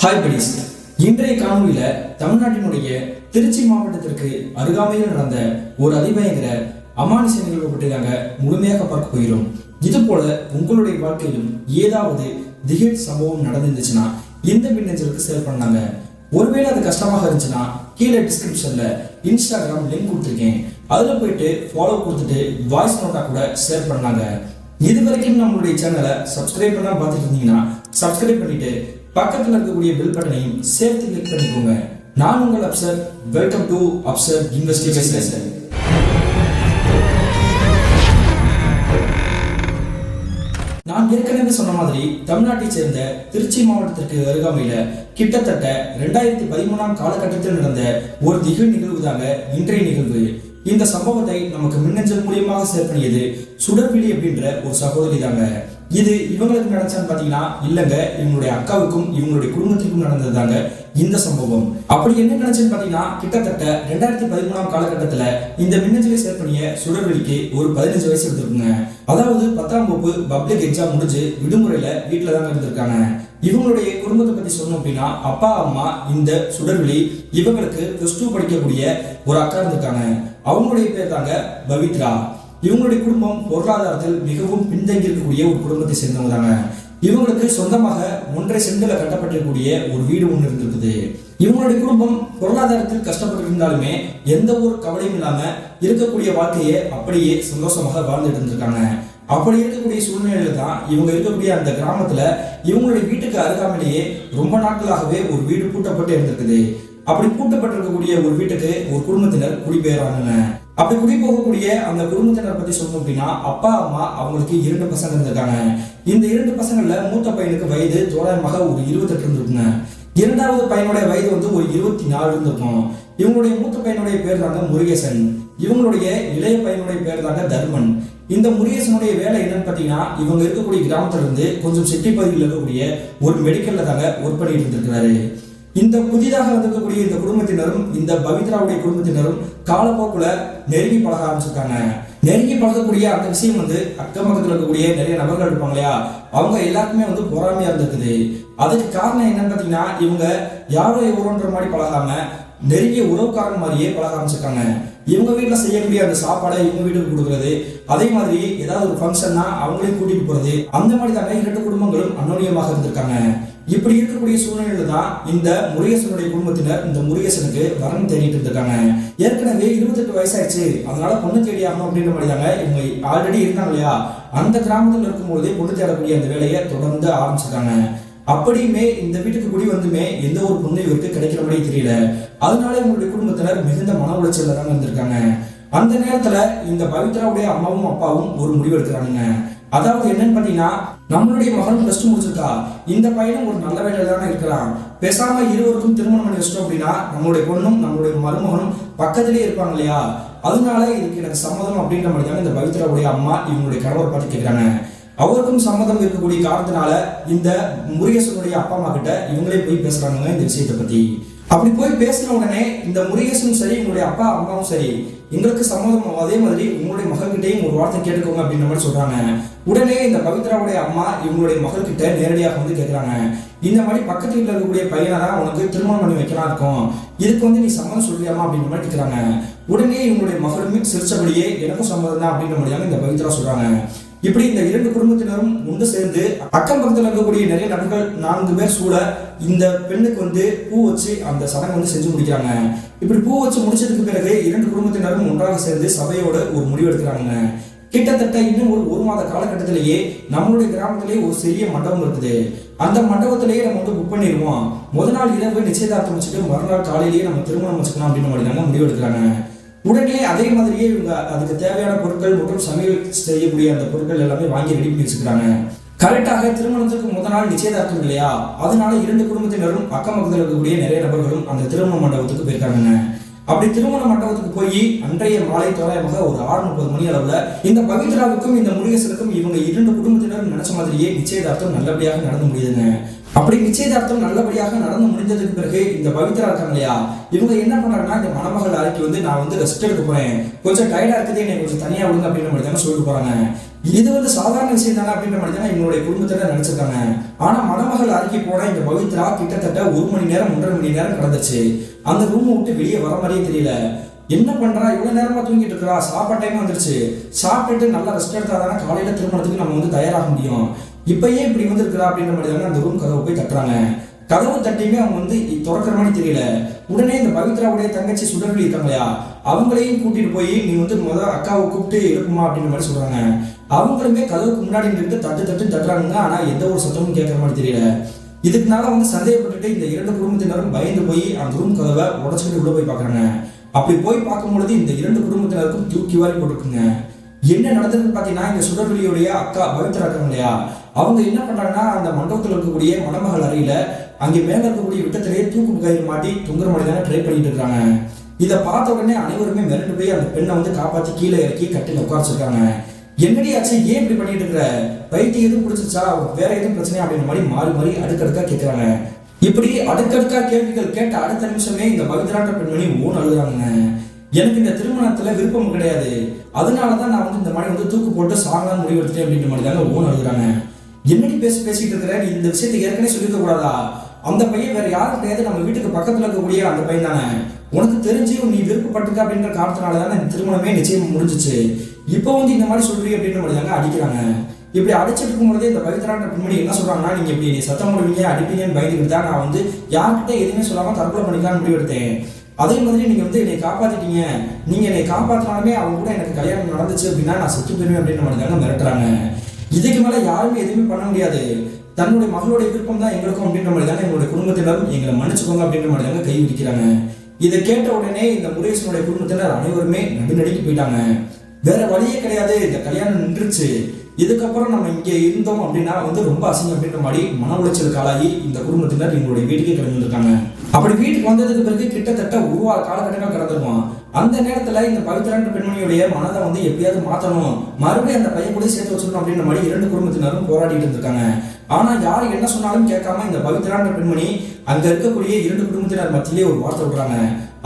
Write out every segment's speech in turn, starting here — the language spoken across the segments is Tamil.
Hi buddies. இன்றைய காணொலியில் தமிழ்நாட்டினுடைய திருச்சி மாவட்டத்திற்கு அருகாமையில் நடந்த ஒரு அதிபயங்கர அமானுஷ நிகழ்வு பற்றி நாங்கள் முழுமையாக பார்க்க போகிறோம். இது போல உங்களுடைய வாழ்க்கையிலும் ஏதாவது திகில் சம்பவம் நடந்துருந்துச்சுன்னா இந்த மின்னஞ்சலுக்கு ஷேர் பண்ணாங்க. ஒருவேளை அது கஷ்டமாக இருந்துச்சுன்னா கீழே டிஸ்கிரிப்ஷன்ல இன்ஸ்டாகிராம் லிங்க் கொடுத்துருக்கேன், அதில் போயிட்டு ஃபாலோ கொடுத்துட்டு வாய்ஸ் நோட்டா கூட ஷேர் பண்ணாங்க. இது வரைக்கும் நம்மளுடைய சேனலை சப்ஸ்கிரைப் பண்ணா பார்த்துட்டு இருந்தீங்கன்னா சப்ஸ்கிரைப் பண்ணிட்டு பக்கத்தில் இருக்கக்கூடிய பெல் பட்டனையும் சேர்த்து கிளிக் பண்ணிக்கோங்க. நான் உங்கள் Afsar. Welcome to Afsar investigation. நான் ஏற்கனவே சொன்ன மாதிரி தமிழ்நாட்டை சேர்ந்த திருச்சி மாவட்டத்திற்கு அருகாமையில கிட்டத்தட்ட 2013 காலகட்டத்தில் நடந்த ஒரு திகில் நிகழ்வு தாங்க இன்றைய நிகழ்வு. இந்த சம்பவத்தை நமக்கு மின்னஞ்சல் மூலியமாக ஷேர் பண்ணியது சுடர்விழி அப்படின்ற ஒரு சகோதரி தாங்க. இது இவங்களுக்கு நடந்துச்சான்னு பாத்தீங்கன்னா இல்லங்க, இவங்களுடைய அக்காவுக்கும் இவங்களுடைய குடும்பத்திற்கும் நடந்ததுதாங்க இந்த சம்பவம். அப்படி என்ன நினைச்சுன்னு பாத்தீங்கன்னா கிட்டத்தட்ட 2013 காலகட்டத்துல இந்த மின்னஞ்சலை ஷேர் பண்ணிய சுடர்வெளிக்கு ஒரு 15 வயசு இருந்திருக்குங்க. அதாவது 10ஆம் வகுப்பு பப்ளிக் எக்ஸாம் முடிஞ்சு விடுமுறையில வீட்டுல தாங்க இருந்திருக்காங்க. இவங்களுடைய குடும்பத்தை பத்தி சொன்னோம் அப்படின்னா அப்பா அம்மா இந்த சுடர்வெளி இவங்களுக்கு +2 படிக்கக்கூடிய ஒரு அக்கா இருந்திருக்காங்க. அவங்களுடைய பேர் தாங்க பவித்ரா. இவங்களுடைய குடும்பம் பொருளாதாரத்தில் மிகவும் பின்தங்கி இருக்கக்கூடிய ஒரு குடும்பத்தை சேர்ந்தவங்க தாங்க. இவங்களுக்கு சொந்தமாக 1.5 சென்டில் கட்டப்பட்டிருக்கக்கூடிய ஒரு வீடு ஒன்று இருந்திருக்குது. இவங்களுடைய குடும்பம் பொருளாதாரத்தில் கஷ்டப்பட்டு இருந்தாலுமே எந்த ஒரு கவலையும் இல்லாம இருக்கக்கூடிய வாழ்க்கையை அப்படியே சந்தோஷமாக வாழ்ந்துட்டு இருந்திருக்காங்க. அப்படி இருக்கக்கூடிய சூழ்நிலையில தான் இவங்க இருக்கக்கூடிய அந்த கிராமத்துல இவங்களுடைய வீட்டுக்கு அருகாமையிலேயே ரொம்ப நாட்களாகவே ஒரு வீடு பூட்டப்பட்டு இருந்திருக்குது. அப்படி பூட்டப்பட்டிருக்கக்கூடிய ஒரு வீட்டுக்கு ஒரு குடும்பத்தினர் குடிபெயராங்க. அப்படி குடி போகக்கூடிய அந்த குடும்பத்தினர் பத்தி சொல்லணும் அப்படின்னா அப்பா அம்மா அவங்களுக்கு 2 பசங்க இருந்திருக்காங்க. இந்த 2 பசங்கள்ல மூத்த பையனுக்கு வயது தோராயமாக ஒரு 28 இருந்திருக்குங்க. இரண்டாவது பையனுடைய வயது ஒரு 24 இருந்திருக்கும். இவங்களுடைய மூத்த பையனுடைய பேர் தாங்க முருகேசன். இவங்களுடைய இளைய பையனுடைய பேர் தாங்க தர்மன். இந்த முருகேசனுடைய வேலை என்னன்னு பாத்தீங்கன்னா இவங்க இருக்கக்கூடிய கிராமத்துல இருந்து கொஞ்சம் சிட்டி பகுதியில் இருக்கக்கூடிய ஒரு மெடிக்கல்ல தாங்க ஒர்க் பண்ணிட்டு இருந்திருக்கிறாரு. இந்த புதிதாக வந்திருக்கக்கூடிய இந்த குடும்பத்தினரும் இந்த பவித்ராவுடைய குடும்பத்தினரும் காலப்போக்குல நெருங்கி பழக ஆரம்பிச்சிருக்காங்க. நெருங்கி பழகக்கூடிய அந்த விஷயம் அக்கம் பக்கத்தில் இருக்கக்கூடிய நிறைய நபர்கள் இருப்பாங்க இல்லையா, அவங்க எல்லாருக்குமே பொறாமையா இருந்திருக்குது. அதுக்கு காரணம் என்னன்னு பாத்தீங்கன்னா இவங்க யாரோ எவரோன்ற மாதிரி பழகாம நெருங்கிய உறவுக்காரன் மாதிரியே பழக ஆரம்பிச்சிருக்காங்க. இவங்க வீட்டுல செய்யக்கூடிய அந்த சாப்பாடை இவங்க வீட்டுக்கு கொடுக்கறது, அதே மாதிரி ஏதாவது ஒரு ஃபங்க்ஷன்னா அவங்களையும் கூட்டிட்டு போறது, அந்த மாதிரி தாங்க 2 குடும்பங்களும் அந்யோன்யமாக இருந்திருக்காங்க. இப்படி இருக்கக்கூடிய சூழ்நிலையில தான் இந்த முருகேசனுடைய குடும்பத்தினர் இந்த முருகேசனுக்கு வரன் தேடிட்டு இருந்திருக்காங்க. ஏற்கனவே 28 வயசாயிடுச்சு, அதனால பொண்ணு தேடி ஆகணும் அப்படின்ற மாதிரி தாங்க இவங்க ஆல்ரெடி இருந்தாங்க இல்லையா, அந்த கிராமத்தில் இருக்கும்போதே பொண்ணு தேடக்கூடிய அந்த வேலையை தொடர்ந்து ஆரம்பிச்சிருக்காங்க. அப்படியுமே இந்த வீட்டுக்கு குடி வந்துமே எந்த ஒரு பொண்ணு இவருக்கு கிடைக்கிற மாதிரி தெரியல. அதனால இவங்களுடைய குடும்பத்தினர் மிகுந்த மன உளைச்சல்ல தான் இருந்திருக்காங்க. அந்த நேரத்துல இந்த பவித்ராவுடைய அம்மாவும் அப்பாவும் ஒரு முடிவு எடுக்கிறாங்க. அதாவது என்னன்னு பாத்தீங்கன்னா நம்மளுடைய மகன் +2 முடிச்சிருக்கா, இந்த பையனும் ஒரு நல்ல வேலையில தானே இருக்கிறான், பேசாம இருவருக்கும் திருமணம் பண்ணி வச்சிட்டோம் அப்படின்னா நம்மளுடைய பொண்ணும் நம்மளுடைய மருமகனும் பக்கத்திலேயே இருப்பாங்க இல்லையா, அதனால இதுக்கு எனக்கு சம்மதம் அப்படின்ற மாதிரி தாங்க இந்த பவித்ராவுடைய அம்மா இவங்களுடைய கணவர் பார்த்து கேட்கிறாங்க. அவருக்கும் சம்மதம் இருக்கக்கூடிய காரணத்தினால இந்த முருகேசனுடைய அப்பா அம்மா கிட்ட இவங்களே போய் பேசுறாங்க இந்த விஷயத்தை பத்தி. அப்படி போய் பேசின உடனே இந்த முருகேசனும் சரி உங்களுடைய அப்பா அம்மாவும் சரி எங்களுக்கு சம்மதம், அதே மாதிரி உங்களுடைய மகள்கிட்டையும் ஒரு வார்த்தை கேட்டுக்கோங்க அப்படின்ற மாதிரி சொல்றாங்க. உடனே இந்த பவித்ராவுடைய அம்மா இவங்களுடைய மகள் கிட்ட நேரடியாக கேட்கிறாங்க, இந்த மாதிரி பக்கத்து வீட்டில் இருக்கக்கூடிய பையனை தான் உனக்கு திருமணம் பண்ணி வைக்கலாம் இருக்கும், இதுக்கு நீ சம்மதம் சொல்லியாமா அப்படின்ற மாதிரி கேட்கிறாங்க. உடனே இவங்களுடைய மகளுமே சிரிச்சபடியே எனக்கும் சம்மதம் தான் அப்படின்ற மாதிரியாக இந்த பவித்ரா சொல்றாங்க. இப்படி இந்த 2 குடும்பத்தினரும் ஒன்று சேர்ந்து அக்கம் பக்கத்தில் இருக்கக்கூடிய நிறைய நபர்கள் 4 பேர் சூழ இந்த பெண்ணுக்கு பூ வச்சு அந்த சடங்கு செஞ்சு முடிக்கிறாங்க. இப்படி பூ வச்சு முடிச்சதுக்கு பிறகு 2 குடும்பத்தினரும் ஒன்றாக சேர்ந்து சபையோட ஒரு முடிவு எடுக்கிறாங்க. கிட்டத்தட்ட இன்னும் ஒரு 1 மாத காலகட்டத்திலேயே நம்மளுடைய கிராமத்திலேயே ஒரு சிறிய மண்டபம் இருக்குது. அந்த மண்டபத்திலேயே நம்ம புக் பண்ணிடுவோம், முதல் நாள் இரவு நிச்சயதார்த்தம் வச்சுட்டு மறுநாள் காலையிலேயே நம்ம திருமணம் வச்சுக்கலாம் அப்படின்ற மாதிரி தாங்க முடிவு எடுக்கிறாங்க. உடனே அதே மாதிரியே இவங்க அதுக்கு தேவையான பொருட்கள் மற்றும் சமையல் செய்யக்கூடிய அந்த பொருட்கள் எல்லாமே வாங்கி ரெடி பண்ணி வச்சுக்கிறாங்க. கரெக்டாக திருமணத்துக்கு முதல் நாள் நிச்சயதார்த்தம் இல்லையா, அதனால 2 குடும்பத்தினரும் அக்கம் பக்கத்தில் இருக்கக்கூடிய நிறைய நபர்களும் அந்த திருமண மண்டபத்துக்கு போயிருக்காங்க. அப்படி திருமண மண்டபத்துக்கு போய் அன்றைய மாலை தோராயமாக ஒரு 6:30 மணி அளவுல இந்த பவித்ராவுக்கும் இந்த முருகேசனுக்கும் இவங்க 2 குடும்பத்தினரும் நினைச்ச மாதிரியே நிச்சயதார்த்தம் நல்லபடியாக நடந்து முடியுதுங்க. அப்படி நிச்சயதார்த்தம் நல்லபடியாக நடந்து முடிஞ்சதுக்கு பிறகு இந்த பவித்ரா இருக்காங்க இல்லையா, இவங்க என்ன பண்றாங்கன்னா இந்த மணமகள் அறைக்கு நான் ரெஸ்ட் எடுக்க போறேன், கொஞ்சம் டயர்டா இருக்குது, என்னை கொஞ்சம் தனியா விடுங்க அப்படின்ற மாதிரி தானே சொல்லிட்டு போறாங்க. இது வந்து சாதாரண விஷயம் தானே அப்படின்ற மாதிரி தான் எங்களுடைய குடும்பத்தினர் நினைச்சிருக்காங்க. ஆனா மணமகள் அறைக்கு போன இந்த பவித்ரா கிட்டத்தட்ட 1 மணி நேரம் 1.5 மணி நேரம் கடந்துச்சு. அந்த ரூமை விட்டு வெளியே வர மாதிரியே தெரியல. என்ன பண்றா, இவ்வளவு நேரமா தூங்கிட்டு இருக்கிறா, சாப்பாடு டைம் வந்துருச்சு, சாப்பிட்டுட்டு நல்லா ரெஸ்ட் எடுத்தா தானே காலையில திருமணத்துக்கு நம்ம வந்து தயாராக முடியும், இப்பயே இப்படி வந்து இருக்கிறா அப்படின்ற மாதிரி தாங்க அந்த ரூம் கதவை போய் தட்டுறாங்க. கதவு தட்டியுமே அவங்க வந்து திறக்கிற மாதிரி தெரியல. உடனே இந்த பவித்ராவுடைய தங்கச்சி சுடர்வழி இருக்காங்க இல்லையா, அவங்களையும் கூட்டிட்டு போய் நீ வந்து அக்காவை கூப்பிட்டு இருக்குமா அப்படின்ற மாதிரி சொல்றாங்க. அவங்களுமே கதவுக்கு முன்னாடி நின்று தட்டு தட்டுறாங்க. ஆனா எந்த ஒரு சத்தமும் கேட்கற மாதிரி தெரியல. இதுக்குனால வந்து சந்தேகப்பட்டுட்டு இந்த 2 குடும்பத்தினரும் பயந்து போய் அந்த ரூம் கதவை உடச்சுக்கிட்டு உள்ள போய் பாக்குறாங்க. அப்படி போய் பார்க்கும்பொழுது இந்த 2 குடும்பத்தினருக்கும் தூக்கி வாரி போட்டுருக்குங்க. என்ன நடந்ததுன்னு பாத்தீங்கன்னா, இந்த சுடர்வழியுடைய அக்கா பவித்ரா இருக்காங்க இல்லையா, அவங்க என்ன பண்றாங்கன்னா அந்த மண்டபத்தில் இருக்கக்கூடிய மணமகள் அறையில அங்கே மேல இருக்கக்கூடிய விட்டத்திலேயே தூக்கு கயிறு மாட்டி தொங்குற மாதிரி தானே ட்ரை பண்ணிட்டு இருக்காங்க. இதை பார்த்த உடனே அனைவருமே மிரண்டு போய் அந்த பெண்ணை வந்து காப்பாற்றி கீழே இறக்கி கட்டில உட்காரிச்சிருக்காங்க. என்னடி ஆச்சு, ஏன் இப்படி பண்ணிட்டு இருக்கிற, பைத்தியம் எதுவும் பிடிச்சிருச்சா, வேற எதுவும் பிரச்சனை அப்படின்ற மாதிரி மாறி மாறி அடுக்கடுக்கா கேட்கிறாங்க. இப்படி அடுக்கடுக்கா கேள்விகள் கேட்ட அடுத்த நிமிஷமே இந்த பவித்ரான்ற பெண்மணி ஓன் அழுகுறாங்க. எனக்கு இந்த திருமணத்துல விருப்பம் கிடையாது, அதனாலதான் நான் வந்து இந்த மாதிரி வந்து தூக்கு போட்டு சாங்கலாம் முடிவெடுத்துட்டேன் அப்படின்ற மாதிரி தாங்க ஓன் அழுகுறாங்க. என்னடி பேசிட்டு இருக்கிற, நீ இந்த விஷயத்தை ஏற்கனவே சொல்லிக்க கூடாதா, அந்த பையன் வேற யாரும் கிடையாது, நம்ம வீட்டுக்கு பக்கத்துல இருக்கக்கூடிய அந்த பையன் தானே, உனக்கு தெரிஞ்சு நீ விருப்பப்பட்டுக்க அப்படின்ற காரணத்தினால தானே இந்த திருமணமே நிச்சயம் முடிஞ்சிச்சு, இப்போ வந்து இந்த மாதிரி சொல்றீ அப்படின்ற மாதிரி தாங்க அடிக்கிறாங்க. இப்படி அடிச்சிட்டு இருக்கும்போதே இந்த பவித்ரான்ற பெண்மணி என்ன சொல்றாங்கன்னா, நீங்க இப்படி நீ சத்தம் போடுவீங்க அடிப்பீங்கன்னு பயந்துக்கிட்டு தான் நான் வந்து யார்கிட்ட எதுவுமே சொல்லாம தற்கொலை பண்ணிக்கலாம்னு முடிவெடுத்தேன். அதே மாதிரி நீங்க வந்து என்னை காப்பாத்திட்டீங்க, நீங்க என்னை காப்பாத்தினாலுமே அவங்க கூட எனக்கு கல்யாணம் நடந்துச்சு அப்படின்னா நான் செத்து போயிருவேன் அப்படின்ற மாதிரி தாங்க மிரட்டுறாங்க. இதுக்கு மேல யாருமே எதுவுமே பண்ண முடியாது, தன்னுடைய மகளுடைய விருப்பம் தான் எங்களுக்கும் அப்படின்ற மாதிரி தானே எங்களுடைய குடும்பத்தினரும் எங்களை மன்னிச்சுக்கோங்க அப்படின்ற மாதிரி தாங்க கை விதிக்கிறாங்க. இதை கேட்ட உடனே இந்த முருகேசனுடைய குடும்பத்தினர் அனைவருமே நடுநடுக்கி போயிட்டாங்க. வேற வழியே கிடையாது, இந்த கல்யாணம் நின்றுச்சு, இதுக்கப்புறம் நம்ம இங்க இருந்தோம் அப்படின்னா வந்து ரொம்ப அசிங்கம் அப்படின்ற மாதிரி மன உளைச்சலுக்கு ஆளாகி இந்த குடும்பத்தினர் எங்களுடைய வீட்டுக்கே கிளம்பிருக்காங்க. அப்படி வீட்டுக்கு வந்ததுக்கு பிறகு கிட்டத்தட்ட 1 வார காலகட்டங்கள் கடந்திருக்கும். அந்த நேரத்துல இந்த பவித்ரான்ற பெண்மணியுடைய மனதை வந்து எப்படியாவது மாத்தணும், மறுபடியும் அந்த பையன் கூட சேர்த்து வச்சிடணும் அப்படின்ற மாதிரி 2 குடும்பத்தினரும் போராடிட்டு இருந்திருக்காங்க. ஆனா யார் என்ன சொன்னாலும் கேட்காம இந்த பவித்ரான்ற பெண்மணி அங்க இருக்கக்கூடிய 2 குடும்பத்தினர் மத்தியிலே ஒரு வார்த்தை விடுறாங்க.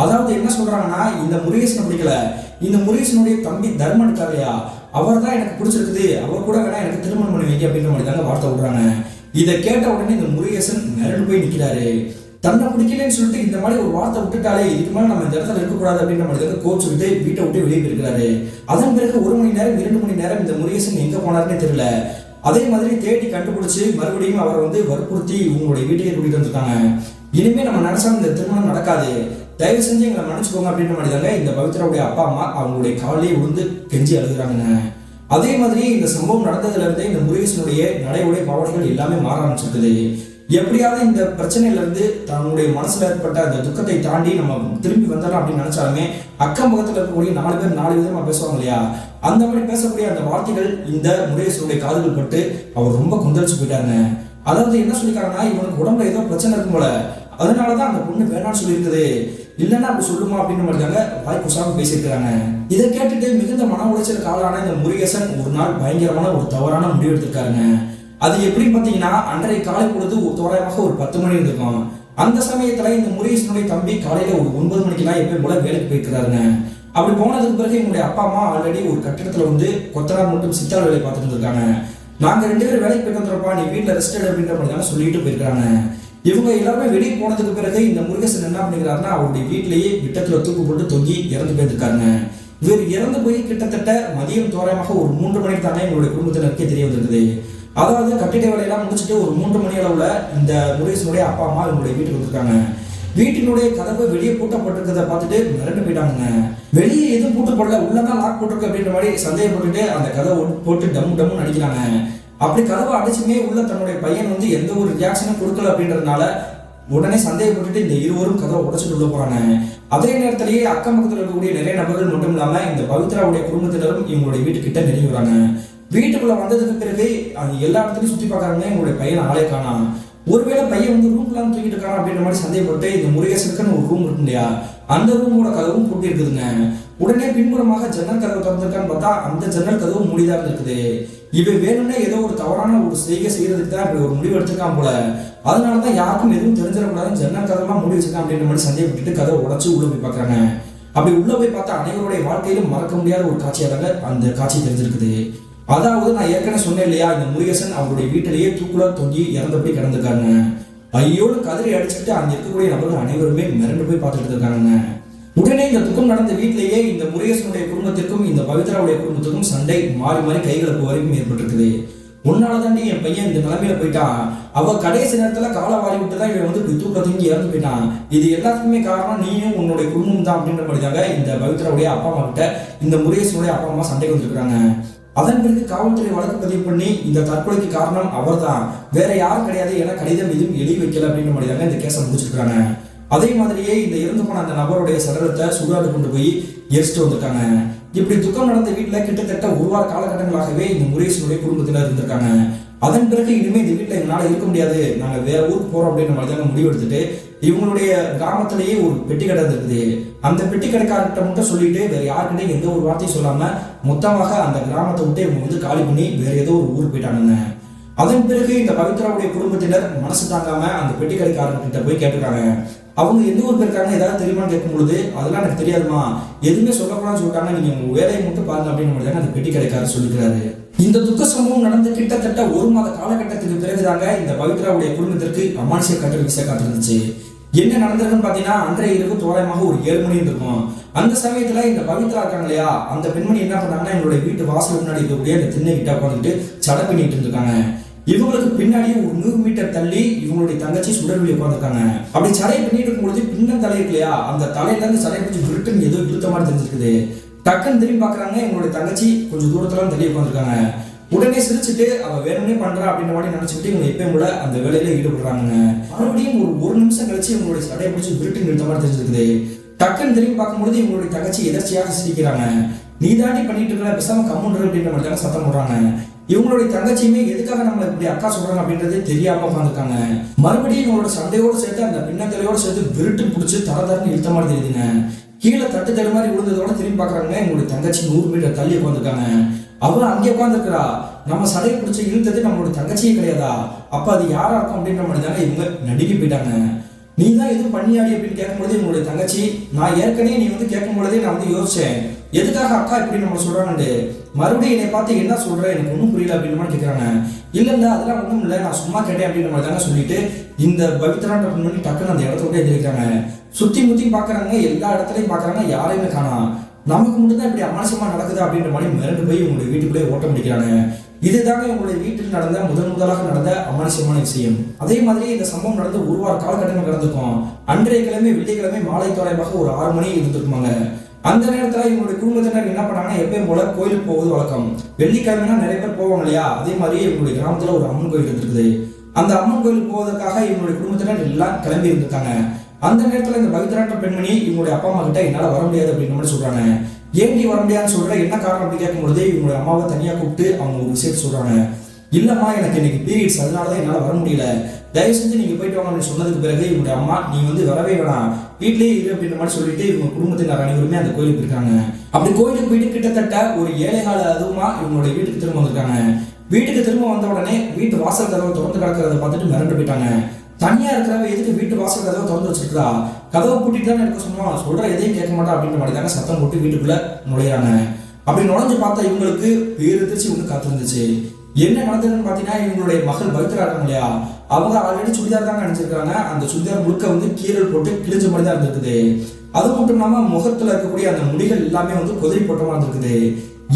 அதாவது என்ன சொல்றாங்கன்னா, இந்த முருகேசனை பிடிக்கல, இந்த முருகேசனுடைய தம்பி தர்மன் இருக்காரு இல்லையா, அவர் தான் எனக்கு பிடிச்சிருக்குது, அவர் கூட வேணா எனக்கு திருமணம் பண்ணி வைக்க அப்படின்ற மாதிரி தாங்க வார்த்தை விடுறாங்க. இதை கேட்ட உடனே இந்த முருகேசன் மிரண்டு போய் நிக்கிறாரு. தன்னை பிடிக்கலன்னு சொல்லிட்டு இந்த மாதிரி ஒரு வார்த்தை விட்டுட்டாலே இதுக்கு மேலே நம்ம இந்த இடத்துல இருக்கக்கூடாது அப்படின்ற மாதிரி கோச்சுக்கிட்டு வீட்டை விட்டு வெளியே போயிருக்கிறாரு. அதன் பிறகு 1 மணி நேரம் 2 மணி நேரம் இந்த முருகேசன் எங்க போனாருன்னே தெரியல. அதே மாதிரி தேடி கண்டுபிடிச்சு மறுபடியும் அவரை வந்து வற்புறுத்தி உங்களுடைய வீட்டுக்கே கூட்டிட்டு வந்துருக்காங்க. இனிமே நம்ம நினைச்சாலும் இந்த திருமணம் நடக்காது, தயவு செஞ்சு எங்களை மன்னிச்சுக்கோங்க அப்படின்ற மாதிரி தாங்க இந்த பவித்ராவுடைய அப்பா அம்மா அவங்களுடைய காலையே விழுந்து கெஞ்சி அழுகுறாங்க. அதே மாதிரி இந்த சம்பவம் நடந்ததுல இருந்தே இந்த முருகேசனுடைய நடைமுறை பாவனைகள் எல்லாமே மாற ஆரம்பிச்சிருக்குது. எப்படியாவது இந்த பிரச்சனையில இருந்து தன்னுடைய மனசுல ஏற்பட்ட அந்த துக்கத்தை தாண்டி நம்ம திரும்பி வந்துடலாம் அப்படின்னு நினைச்சாலுமே அக்கம் பக்கத்துல இருக்கக்கூடிய 4 பேர் 4 விதமா பேசுவாங்க இல்லையா, அந்த மாதிரி பேசக்கூடிய அந்த வார்த்தைகள் இந்த முருகேசனுடைய காதுகள் பட்டு அவர் ரொம்ப கொந்தளிச்சு போயிட்டாங்க. அதாவது என்ன சொல்லிருக்காங்கன்னா, இவனுக்கு உடம்புல ஏதோ பிரச்சனை இருக்கும் போல, அதனாலதான் அந்த பொண்ணு வேணான்னு சொல்லியிருக்குது, இல்லைன்னா அப்படி சொல்லுமா அப்படின்னு மாதிரிதாங்க வாய் குசாம பேசியிருக்கிறாங்க. இதை கேட்டுட்டு மிகுந்த மன உளைச்சலுக்கு ஆளான இந்த முருகேசன் ஒரு நாள் பயங்கரமான ஒரு தவறான முடிவு எடுத்திருக்காருங்க. அது எப்படின்னு பாத்தீங்கன்னா, அன்றைய காலை பொழுது தோராயமாக ஒரு 10 மணி இருந்திருக்கும். அந்த சமயத்துல இந்த முருகேசனுடைய தம்பி காலையில ஒரு 9 மணிக்கெல்லாம் எப்பயும் போல வேலைக்கு போயிருக்கிறாருங்க. அப்படி போனதுக்கு பிறகு என்னுடைய அப்பா அம்மா ஆல்ரெடி ஒரு கட்டிடத்துல வந்து கொத்தனார் மட்டும் சித்தாள் வேலை பார்த்துட்டு இருக்காங்க. நாங்க 2 பேரும் வேலைக்கு போயிட்டு வந்துருப்பா, நீ வீட்டுல ரெஸ்ட் எடு அப்படின்ற மாதிரி சொல்லிட்டு போயிருக்காங்க. இவங்க எல்லாருமே வெளியே போனதுக்கு பிறகு இந்த முருகேசன் என்ன பண்ணிக்கிறாருன்னா, அவருடைய வீட்டிலேயே விட்டத்துல தூக்கு போட்டு தொங்கி இறந்து போயிருக்காங்க. இவர் இறந்து போய் கிட்டத்தட்ட மதியம் தோராயமாக ஒரு 3 மணிக்கு தானே எங்களுடைய குடும்பத்தினருக்கே தெரிய வந்திருக்குது. அதாவது கட்டிட வேலையெல்லாம் முடிச்சுட்டு ஒரு 3 மணி அளவுல இந்த முருகேசனுடைய அப்பா அம்மா இவங்களுடைய வீட்டுக்கு வந்திருக்காங்க. வீட்டினுடைய கதவு வெளியே பூட்டப்பட்டிருக்கிறத பார்த்துட்டு மிரண்டு போயிட்டாங்க. வெளியே எதுவும் பூட்டப்படல, உள்ளதான் லாக் போட்டிருக்கு அப்படின்ற மாதிரி சந்தேகப்பட்டுட்டு அந்த கதவை போட்டு டம்மு அடிக்கிறாங்க. அப்படி கதவை அடிச்சுமே உள்ள தன்னுடைய பையன் வந்து எந்த ஒரு ரியாக்ஷனும் கொடுக்கல அப்படின்றதுனால உடனே சந்தேகப்பட்டுட்டு இந்த இருவரும் கதவை உடைச்சிட்டு உள்ள போறாங்க. அதே நேரத்திலேயே அக்கம் பக்கத்தில் இருக்கக்கூடிய நிறைய நபர்கள் மட்டும் இல்லாம இந்த பவித்ராவுடைய குடும்பத்தினரும் இவங்களுடைய வீட்டுக்கிட்ட நெருங்கி வராங்க. வீட்டுக்குள்ள வந்ததுக்கு பிறகு எல்லா இடத்துலையும் சுத்தி பார்க்கறாங்க, எங்களுடைய பையன் ஆளே காணோம். ஒருவேளை பையன் வந்து ரூம்லாம் தூக்கிட்டு இருக்கான் அப்படின்ற மாதிரி சந்தேகப்பட்டு இந்த முருகேசனுக்குன்னு ஒரு ரூம் இருக்கு இல்லையா, அந்த ரூமோட கதவும் பூட்டி இருக்குதுங்க. உடனே பின்புறமாக ஜன்னல் கதவு திறந்திருக்கான்னு பார்த்தா அந்த ஜன்னல் கதவு மூடிதான் இருக்குது. இவன் வேணும்னே ஏதோ ஒரு தவறான ஒரு செய்கை செய்யறதுக்கு தான் இப்படி ஒரு முடிவு எடுத்திருக்கான் போல, அதனாலதான் யாருக்கும் எதுவும் தெரிஞ்சிடக்கூடாதுன்னு ஜன்னல் கதவெல்லாம் மூடி வச்சிருக்கான் அப்படின்ற மாதிரி சந்தேகப்பட்டு கதவை உடைச்சு உள்ள போய் பார்க்கறாங்க. அப்படி உள்ள போய் பார்த்தா அனைவருடைய வாழ்க்கையிலும் மறக்க முடியாத ஒரு காட்சியாக அந்த காட்சி தெரிஞ்சிருக்குது. அதாவது நான் ஏற்கனவே சொன்னேன் இல்லையா, இந்த முருகேசன் அவருடைய வீட்டிலேயே தூக்குல தொங்கி இறந்தபடி கிடந்திருக்காருங்க. ஐயோடு கதறி அடிச்சுட்டு அங்க இருக்கக்கூடிய நபர்கள் அனைவருமே மிரண்டு போய் பார்த்துட்டு இருக்காங்க. உடனே இந்த துக்கம் நடந்த வீட்டிலேயே இந்த முருகேசனுடைய குடும்பத்திற்கும் இந்த பவித்ராவுடைய குடும்பத்திற்கும் சண்டை மாறி மாறி கைகலப்பு வரைக்கும் ஏற்பட்டிருக்குது. உன்னாலதாண்டி என் பையன் இந்த நிலைமையில போயிட்டான், அவ கடைசி நேரத்துல காலை வாரி விட்டுதான் இவன் வந்து தூக்க தூங்கி இறந்து போயிட்டான், இது எல்லாத்துக்குமே காரணம் நீயும் உன்னுடைய குடும்பம் தான் அப்படின்ற மாதிரிதாங்க இந்த பவித்ராவுடைய அப்பா அம்மா கிட்ட இந்த முருகேசனுடைய அப்பா அம்மா சண்டை வந்திருக்கிறாங்க. அதன் பிறகு காவல்துறை வழக்கு பதிவு பண்ணி இந்த தற்கொலைக்கு காரணம் அவர் தான், வேற யாரும் கிடையாது என கடிதம் எதுவும் எழுதி வைக்கல அப்படின்ற மாதிரிதாங்க இந்த கேஸை முடிச்சிருக்காங்க. அதே மாதிரியே இந்த இறந்து போன அந்த நபருடைய சடலத்தை சுடுகாடு கொண்டு போய் எரிச்சிட்டு வந்திருக்காங்க. இப்படி துக்கம் நடந்த வீட்டில் கிட்டத்தட்ட ஒரு வார காலகட்டங்களாகவே இந்த முருகேசனுடைய குடும்பத்தினர் இருந்திருக்காங்க. அதன் பிறகு இனிமே இந்த வீட்டில் எங்களால் இருக்க முடியாது, நாங்கள் வேற ஊருக்கு போறோம் அப்படின்ற மாதிரி தாங்க முடிவு எடுத்துட்டு இவங்களுடைய கிராமத்திலேயே ஒரு பெட்டி கடை இருக்குது. அந்த பெட்டி கடைக்காரர்கிட்ட மட்டும் சொல்லிட்டு வேற யாருக்கிட்டையும் எந்த ஒரு வார்த்தையும் சொல்லாம மொத்தமாக அந்த கிராமத்தை விட்டு இவங்க வந்து காலி பண்ணி வேற ஏதோ ஒரு ஊருக்கு போயிட்டாங்க. அதன் பிறகு இந்த பவித்ராவுடைய குடும்பத்தினர் மனசு தாங்காம அந்த பெட்டி கடைக்காரர்கிட்ட போய் கேட்டுருக்காங்க, அவங்க எந்த ஊர் போயிருக்காங்க ஏதாவது தெரியுமான்னு கேட்கும் பொழுது அதெல்லாம் எனக்கு தெரியாதுமா, எதுவுமே சொல்லக்கூடாதுன்னு சொல்லிட்டாங்க, நீங்க உங்க வேலையை மட்டும் பாருங்க அப்படின்னு மாதிரி அந்த பெட்டி கடைக்காரர் சொல்லிக்கிறாரு. இந்த துக்க சம்பவம் நடந்து கிட்டத்தட்ட ஒரு மாத காலகட்டத்துக்கு பிறகுதாங்க இந்த பவித்ராவுடைய குடும்பத்திற்கு அமானுஷ்ய கட்டளை விசை காத்திருந்துச்சு. என்ன நடந்திருக்குன்னு பாத்தீங்கன்னா, அன்றைய இரவு தோராயமாக ஒரு 7 மணி இருக்கும். அந்த சமயத்துல இந்த பவித்ரா இருக்காங்க இல்லையா, அந்த பெண்மணி என்ன பண்ணாங்கன்னா எங்களுடைய வீட்டு வாசல் முன்னாடி இருக்கக்கூடிய அந்த திண்ணை கிட்ட உட்காந்துட்டு சடை பண்ணிட்டு இருக்காங்க. இவங்களுக்கு பின்னாடியே ஒரு 100 மீட்டர் தள்ளி இவங்களுடைய தங்கச்சி சுடர்வெளி உட்காந்துருக்காங்க. அப்படி சடை பண்ணிட்டு இருக்கும்பொழுது பின்ன தலை இருக்கு இல்லையா, அந்த தலையில இருந்து சடை பிடிச்சி விருட்டுன்னு ஏதோ இழுத்த மாதிரி தெரிஞ்சிருக்குது. டக்குன்னு திரும்பி பாக்குறாங்க, எங்களுடைய தங்கச்சி கொஞ்சம் தூரத்துல தள்ளி உட்காந்துருக்காங்க. உடனே சிரிச்சுட்டு அவ வேணும்னே பண்றா அப்படின்ற மாதிரி நினைச்சுட்டு இவங்க எப்பயும் கூட அந்த வேலையில ஈடுபடுறாங்க. மறுபடியும் ஒரு நிமிஷம் கழிச்சு இவங்களுடைய சடையை பிடிச்சி விருட்டு நிறுத்த மாதிரி தெரிஞ்சிருக்குது. டக்குன்னு திரும்பி பார்க்கும்போது இவங்களுடைய தங்கச்சி எதர்ச்சியாக சிரிக்கிறாங்க. நீ தாண்டி பண்ணிட்டு இருக்கிற பேசாம கம்முன்ற அப்படின்ற மாதிரி தாங்க சத்தம் போடுறாங்க. இவங்களுடைய தங்கச்சியுமே எதுக்காக நம்மள இப்படி அக்கா சொல்றாங்க அப்படின்றது தெரியாம உட்காந்துருக்காங்க. மறுபடியும் இவங்களோட சண்டையோடு சேர்த்து அந்த பின்னத்தலையோடு சேர்த்து விருட்டு பிடிச்சி தரதரன்னு இழுத்த மாதிரி தெரியுதுங்க. கீழே தட்டு தடு மாதிரி விழுந்ததோட திரும்பி பாக்குறாங்க, எங்களுடைய தங்கச்சி 100 மீட்டர் தள்ளி உட்காந்துருக்காங்க. அவ அங்கே உட்காந்துருக்கிறா, நம்ம சடையை பிடிச்சி இழுத்தது நம்மளோட தங்கச்சியே கிடையாதா, அப்ப அது யாரா இருக்கும் அப்படின்ற மாதிரி தாங்க இவங்க நடுங்கி போயிட்டாங்க. நீ தான் எதுவும் பண்ணியாடி அப்படின்னு கேட்கும்போது இவங்களுடைய தங்கச்சி, நான் ஏற்கனவே நீ வந்து கேட்கும் பொழுதே நான் வந்து யோசிச்சேன், எதுக்காக அக்கா இப்படி நம்ம சொல்றாங்க, மறுபடியும் என்னை பார்த்து என்ன சொல்ற எனக்கு ஒன்றும் புரியல அப்படின்னு மாதிரி கேட்கறாங்க. இல்ல அதெல்லாம் ஒன்றும் இல்லை, நான் சும்மா கேட்டேன் அப்படின்ற மாதிரி தாங்க சொல்லிட்டு இந்த பவித்ரான்ற பண்ணி டக்குன்னு அந்த இடத்த விட்டு எதிர்க்கிறாங்க. சுத்தி முத்தி பாக்குறாங்க, எல்லா இடத்துலையும் பாக்குறாங்க, யாரையுமே காணோம். நமக்கு மட்டும் தான் இப்படி அமானுஷமா நடக்குது அப்படின்ற மாதிரி மிரண்டு போய் உங்களுடைய வீட்டுக்குள்ளே ஓட்டம் பிடிக்கிறாங்க. இதுதாங்க உங்களுடைய வீட்டில் நடந்த முதலாக நடந்த அமானுஷமான விஷயம். அதே மாதிரி இந்த சம்பவம் நடந்து ஒரு வார காலகட்டங்கள் நடந்திருக்கும். அன்றைய கிழமை வெள்ளிக்கிழமை மாலை தோராயமாக ஒரு 6 மணி இருந்திருக்குமாங்க. அந்த நேரத்துல இவங்களுடைய குடும்பத்தினர் என்ன பண்ணாங்கன்னா, எப்பயும் போல கோயிலுக்கு போவது வழக்கம். வெள்ளிக்கிழமைனா நிறைய பேர் போவாங்க இல்லையா, அதே மாதிரி இவங்களுடைய கிராமத்துல ஒரு அம்மன் கோயில் இருக்குது. அந்த அம்மன் கோயிலுக்கு போவதற்காக இவங்களுடைய குடும்பத்தினர் எல்லாம் கிளம்பி இருந்திருக்காங்க. அந்த நேரத்துல இந்த பவித்ரான்ற பெண்மணி இவங்களுடைய அப்பா அம்மா கிட்ட என்னால வர முடியாது அப்படின்னு மாதிரி சொல்றாங்க. ஏன்டி வர முடியாதுன்னு சொல்ற, என்ன காரணம் அப்படின்னு கேட்கும்பொழுது இவங்களுடைய அம்மாவை தனியா கூப்பிட்டு அவங்க ஒரு விஷயத்த சொல்றாங்க. இல்லம்மா, எனக்கு இன்னைக்கு பீரியட்ஸ், அதனாலதான் என்னால வர முடியல, தயவு செஞ்சு நீங்க போயிட்டு வாங்க அப்படின்னு சொன்னதுக்கு பிறகு இவங்களுடைய அம்மா, நீ வந்து வரவே வேணாம், வீட்லயே இரு அப்படின்ற மாதிரி சொல்லிட்டு இவங்க குடும்பத்தினர் அனைவருமே அந்த கோயிலுக்கு இருக்காங்க. அப்படி கோயிலுக்கு போயிட்டு கிட்டத்தட்ட ஒரு 7 கால அதுவுமா இவங்களுடைய வீட்டுக்கு திரும்ப வந்திருக்காங்க. வீட்டுக்கு திரும்ப வந்த உடனே வீட்டு வாசல் கதவை திறந்து கிடக்கிறத பார்த்துட்டு மிரண்டு போயிட்டாங்க. தனியா இருக்கிறவ எதுக்கு வீட்டு வாசல் கதவை திறந்து வச்சிருக்கா, கதவை பூட்டிட்டு தானே இருக்க சொன்னோம், சொல்ற எதையும் கேட்க மாட்டா அப்படின்ற மாதிரி தாங்க சத்தம் போட்டு வீட்டுக்குள்ள நுழையிறாங்க. அப்படி நுழைஞ்சு பார்த்தா இவங்களுக்கு பேருதிர்ச்சி ஒன்று காத்திருந்துச்சு. என்ன நடந்ததுன்னு பாத்தீங்கன்னா, இவங்களுடைய மகள் பவித்ரா இருக்காங்க இல்லையா, அவங்க ஆல்ரெடி சுடிதார் தாங்க அணிஞ்சிருக்காங்க. அந்த சுடிதார் முழுக்க வந்து கீரல் போட்டு கிழிஞ்ச மாதிரி தான் இருந்திருக்குது. அது மட்டும் இல்லாம முகத்துல இருக்கக்கூடிய அந்த முடிகள் எல்லாமே வந்து கொதிரி போட்டமா இருந்திருக்குது.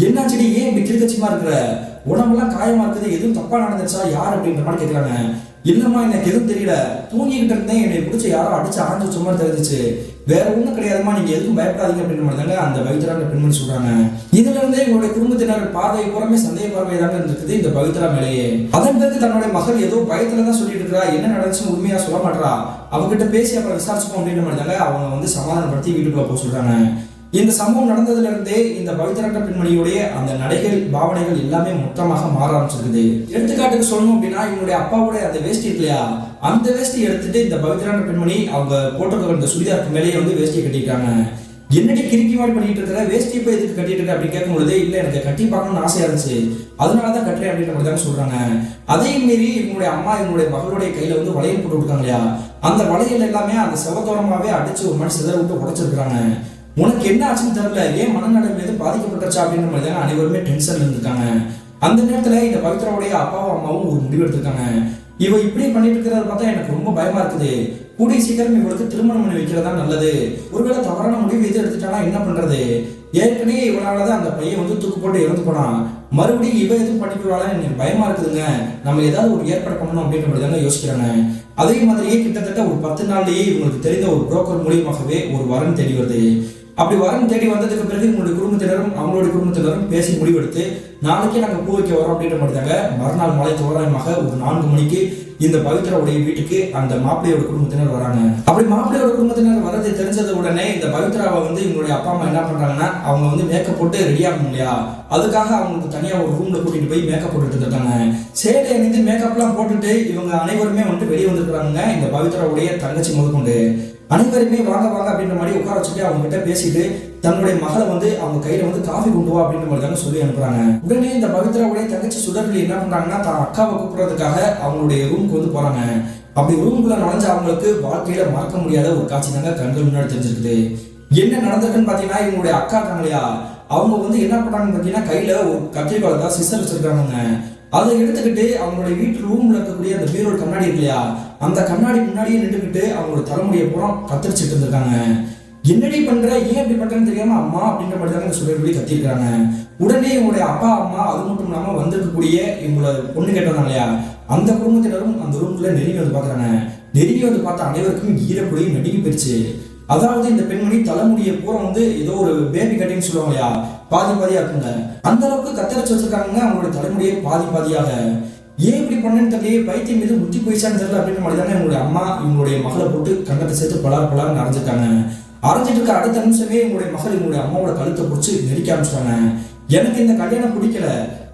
என்னாச்சு, ஏன் இப்படி கிறுக்கச்சியமா இருக்கிற, உடம்பெல்லாம் காயமா இருக்குது, எதுவும் தப்பா நடந்துச்சா, யார் அப்படின்ற மாதிரி கேட்கறாங்க. இல்லம்மா, எனக்கு எதுவும் தெரியல, தூங்கிக்கிட்டு இருந்தேன், என்னை பிடிச்சி யாரோ அடிச்சு ஆரஞ்சு வச்ச மாதிரி தெரிஞ்சிச்சு, வேற ஒன்றும் கிடையாதுமா, நீங்க எதுவும் பயப்படாதீங்க அப்படின்ற மாதிரி தாங்க அந்த பவித்ரான்ற பெண்மணி சொல்றாங்க. இதுல இருந்தே எங்களுடைய குடும்பத்தினர் பார்வை புறமே சந்தேக பார்வை தாங்க இருக்குது இந்த பவித்ரா மேலேயே. அதன் பிறகு தன்னுடைய மகள் ஏதோ பயத்துலதான் சொல்லிட்டு இருக்கிறா, என்ன நடந்துச்சுன்னு உண்மையா சொல்ல மாட்டா, அவகிட்ட பேசி அப்புறம் விசாரிச்சுப்போம் அப்படின்ற மாதிரி தாங்க அவங்க வந்து சமாதானப்படுத்தி வீட்டுக்குள்ள போக சொல்றாங்க. இந்த சம்பவம் நடந்ததுல இருந்தே இந்த பவித்ரான்ற பெண்மணியுடைய அந்த நடைகள் பாவனைகள் எல்லாமே மொத்தமாக மாற ஆரம்பிச்சிருக்குது. எடுத்துக்காட்டுக்கு சொல்லணும் அப்படின்னா, இவங்களுடைய அப்பாவுடைய அந்த வேஷ்டி இருக்கு இல்லையா, அந்த வேஷ்டி எடுத்துட்டு இந்த பவித்ரான்ற பெண்மணி அவங்க போட்டிருக்கிற இந்த சுடிதாருக்கு மேலேயே வந்து வேஷ்டியை கட்டிருக்காங்க. என்னடி கிறுக்கி மாதிரி பண்ணிட்டு இருக்கிற, வேஷ்டி போய் எதுக்கு கட்டிட்டு இருக்க அப்படின்னு கேட்கும்பொழுது, இல்ல எனக்கு கட்டி பார்க்கணும்னு ஆசையா இருந்துச்சு, அதனாலதான் கட்டுறேன் அப்படின்ற மாதிரி தாங்க சொல்றாங்க. அதே மீறி இவங்களுடைய அம்மா இவங்களுடைய மகளுடைய கையில வந்து வளையல் போட்டு விட்டுருக்காங்க இல்லையா, அந்த வளையல் எல்லாமே அந்த செவத்தோரமாவே அடிச்சு ஒரு மாதிரி சிதற விட்டு உடைச்சிருக்காங்க. உனக்கு என்ன ஆச்சுன்னு தெரியல, ஏன் மனநலம் மீது பாதிக்கப்பட்டுச்சா அப்படின்ற மாதிரி தாங்க அனைவருமே டென்ஷன்ல இருந்திருக்காங்க. அந்த நேரத்துல இந்த பவித்ராவுடைய அப்பாவும் அம்மாவும் ஒரு முடிவு எடுத்திருக்காங்க. இவ இப்படி பண்ணிட்டு இருக்கிறத பார்த்தா எனக்கு ரொம்ப பயமா இருக்குது. கூடிய சீக்கிரம் இவளுக்கு திருமணம் பண்ணி வைக்கிறதா நல்லது. ஒருவேளை தவறான முடிவு எது எடுத்துட்டானா என்ன பண்றது? ஏற்கனவே இவனாலதான் அந்த பையன் வந்து தூக்கு போட்டு இறந்து போனான். மறுபடியும் இவ எதுவும் பண்ணிக்குவாளான்னு எனக்கு பயமா இருக்குதுங்க. நம்ம ஏதாவது ஒரு ஏற்பாடு பண்ணணும் அப்படின்ற மாதிரி தாங்க யோசிக்கிறாங்க. அதே மாதிரியே கிட்டத்தட்ட ஒரு 10 நாள்லயே இவங்களுக்கு தெரிந்த ஒரு புரோக்கர் மூலியமாகவே ஒரு வரன் தேடி வருது. அப்படி வரன் தேடி வந்ததுக்கு பிறகு உங்களுடைய குடும்பத்தினரும் அவங்களுடைய குடும்பத்தினரும் பேசி முடிவெடுத்து நாளைக்கே நாங்க பூ வைக்க வரோம் அப்படின்ற மாதிரி தாங்க மறுநாள் மாலை தோராயமாக ஒரு 4 மணிக்கு இந்த பவித்ராவுடைய வீட்டுக்கு அந்த மாப்பிள்ளையோட குடும்பத்தினர் வராங்க. அப்படி மாப்பிள்ளையோட குடும்பத்தினர் வரது தெரிஞ்சது உடனே இந்த பவித்ராவை வந்து இவங்களுடைய அப்பா அம்மா என்ன பண்றாங்கன்னா, அவங்க வந்து மேக்கப் போட்டு ரெடி ஆகணும் இல்லையா, அதுக்காக அவங்களுக்கு தனியா ஒரு ரூம்ல கூட்டிட்டு போய் மேக்கப் போட்டுட்டு இருக்காங்க. சேலை அணிந்து மேக்கப்லாம் போட்டுட்டு இவங்க அனைவருமே வந்துட்டு வெளியே வந்திருக்கிறாங்க. இந்த பவித்ராவுடைய தங்கச்சி முதற்கொண்டு அனைவருமே வாங்க வாங்க அப்படின்ற மாதிரி உட்கார வச்சுட்டு அவங்க கிட்ட பேசிட்டு தன்னுடைய மகளை வந்து அவங்க கையில வந்து காஃபி கொண்டு வா அப்படின்ற மாதிரி தாங்க சொல்லி அனுப்புறாங்க. உடனே இந்த பவித்ராவுடைய தங்கச்சி சுடர்லி என்ன பண்றாங்கன்னா, தான் அக்காவை கூப்பிடுறதுக்காக அவங்களுடைய ரூமுக்கு வந்து போறாங்க. அப்படி ரூமுக்குள்ள நுழைஞ்ச அவங்களுக்கு வாழ்க்கையில மறக்க முடியாத ஒரு காட்சி தாங்க கண்கள் முன்னாடி தெரிஞ்சிருக்குது. என்ன நடந்திருக்குன்னு பாத்தீங்கன்னா, இவங்களுடைய அக்கா இருக்காங்க இல்லையா, அவங்க வந்து என்ன பண்றாங்கன்னு பாத்தீங்கன்னா கையில ஒரு கத்திரிக்கோள் தான் சிசர் வச்சிருக்காங்க. அதை எடுத்துக்கிட்டு அவங்களுடைய வீட்டு ரூம்ல இருக்கக்கூடிய அந்த பீரோல் கண்ணாடி இருக்கு இல்லையா, அந்த கண்ணாடி முன்னாடியே நின்றுக்கிட்டு அவங்களோட தலைமுடியை பூரா கத்தரிச்சுட்டு இருந்திருக்காங்க. என்னடி பண்ற, ஏன் இப்படி பண்றேன்னு தெரியாம அம்மா அப்படின்ற மாதிரி தாங்க சொல்லி கத்திருக்காங்க. உடனே இவங்களுடைய அப்பா அம்மா அது மட்டும் இல்லாம வந்திருக்கக்கூடிய இவங்களோட பொண்ணு கேட்டாங்க இல்லையா, அந்த குடும்பத்தினரும் அந்த ரூம்குள்ள நெருங்கி வந்து பாக்குறாங்க. நெருங்கி வந்து பார்த்தா அனைவருக்கும் ஈரக்குடியும் நடுங்கி போயிடுச்சு. அதாவது இந்த பெண்மணி தலைமுடியை பூரா வந்து ஏதோ ஒரு பேபி கட்டிங்னு சொல்லுவாங்க இல்லையா, பாதி பாதியா இருக்குங்க, அந்த அளவுக்கு கத்தரிச்சு வச்சிருக்காங்க அவங்களுடைய தலைமுடியை பாதி பாதியாக. ஏன் இப்படி பண்ணேன்னு தெரியல, பைத்தியம் மீது முத்தி போயிச்சான்னு தெரியல அப்படின்ற மாதிரி தானே இவங்களுடைய அம்மா இவங்களுடைய மகளை போட்டு கண்ணத்தை சேர்த்து பலார் அரைஞ்சிருக்காங்க. அரைஞ்சிட்டு இருக்க அடுத்த நிமிஷமே இவங்களுடைய மகள் இவங்களுடைய அம்மாவோட கழுத்தை பிடிச்சி நெரிக்க ஆரம்பிச்சிட்டாங்க. எனக்கு இந்த கல்யாணம் பிடிக்கல,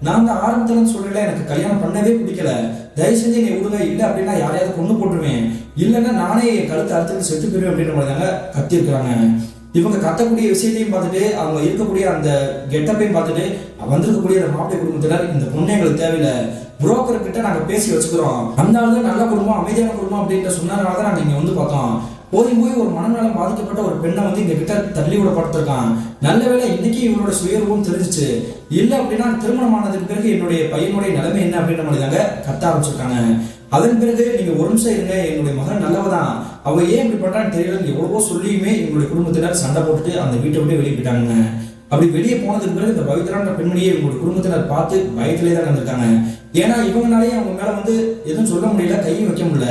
நான் தான் ஆரம்பத்துல சொல்லல, எனக்கு கல்யாணம் பண்ணவே பிடிக்கல, தயவு செஞ்சு என்னை விடுங்க, இல்லை அப்படின்னா யாரையாவது கொண்டு போட்டுருவேன், இல்லைன்னா நானே என் கழுத்தை அறுத்துட்டு செத்து போயிருவேன் அப்படின்ற மாதிரி தாங்க கத்தி இருக்கிறாங்க. இவங்க கத்தக்கூடிய விஷயத்தையும் பார்த்துட்டு அவங்க இருக்கக்கூடிய அந்த கெட்டப்பையும் பார்த்துட்டு வந்திருக்கக்கூடிய அந்த மாப்பிள்ளை குடும்பத்தினர், இந்த பொண்ணு எங்களுக்கு தேவையில்லை, புரோக்கர் கிட்ட நாங்க பேசி வச்சுக்கிறோம், அந்த ஆளுதான் நல்ல குடும்பம் அமைதியான குடும்பம் அப்படின்ற சொன்னதுனாலதான் நாங்க இங்க வந்து பார்த்தோம், போய் ஒரு மனநலம் பாதிக்கப்பட்ட ஒரு பெண்ணை வந்து எங்க கிட்ட தள்ளி விடப்படுத்திருக்கான், நல்ல வேளை இன்னைக்கு இவனோட சுயரூபம் தெரிஞ்சிச்சு, இல்லை அப்படின்னா திருமணம் ஆனதுக்கு பிறகு என்னுடைய பையனுடைய நிலைமை என்ன அப்படின்ற மாதிரி தாங்க கத்த ஆரம்பிச்சிருக்காங்க. அதன் பிறகு நீங்க ஒரு நிமிஷம் இருங்க, என்னுடைய மகன் நல்லவதான், அவ ஏன் இப்படி பண்றான்னு தெரியல, எவ்வளவோ சொல்லியுமே எங்களுடைய குடும்பத்தினர் சண்டை போட்டுட்டு அந்த வீட்டை விட்டு வெளியே போயிட்டாங்க. அப்படி வெளியே போனதுக்கு பிறகு இந்த பவித்ரான்ற பெண்மணியை இவங்களுடைய குடும்பத்தினர் பார்த்து பயத்திலே தான் இருந்திருக்காங்க. ஏன்னா இவங்கனாலேயே அவங்க மேல வந்து எதுவும் சொல்ல முடியல, கையும் வைக்க முடியல,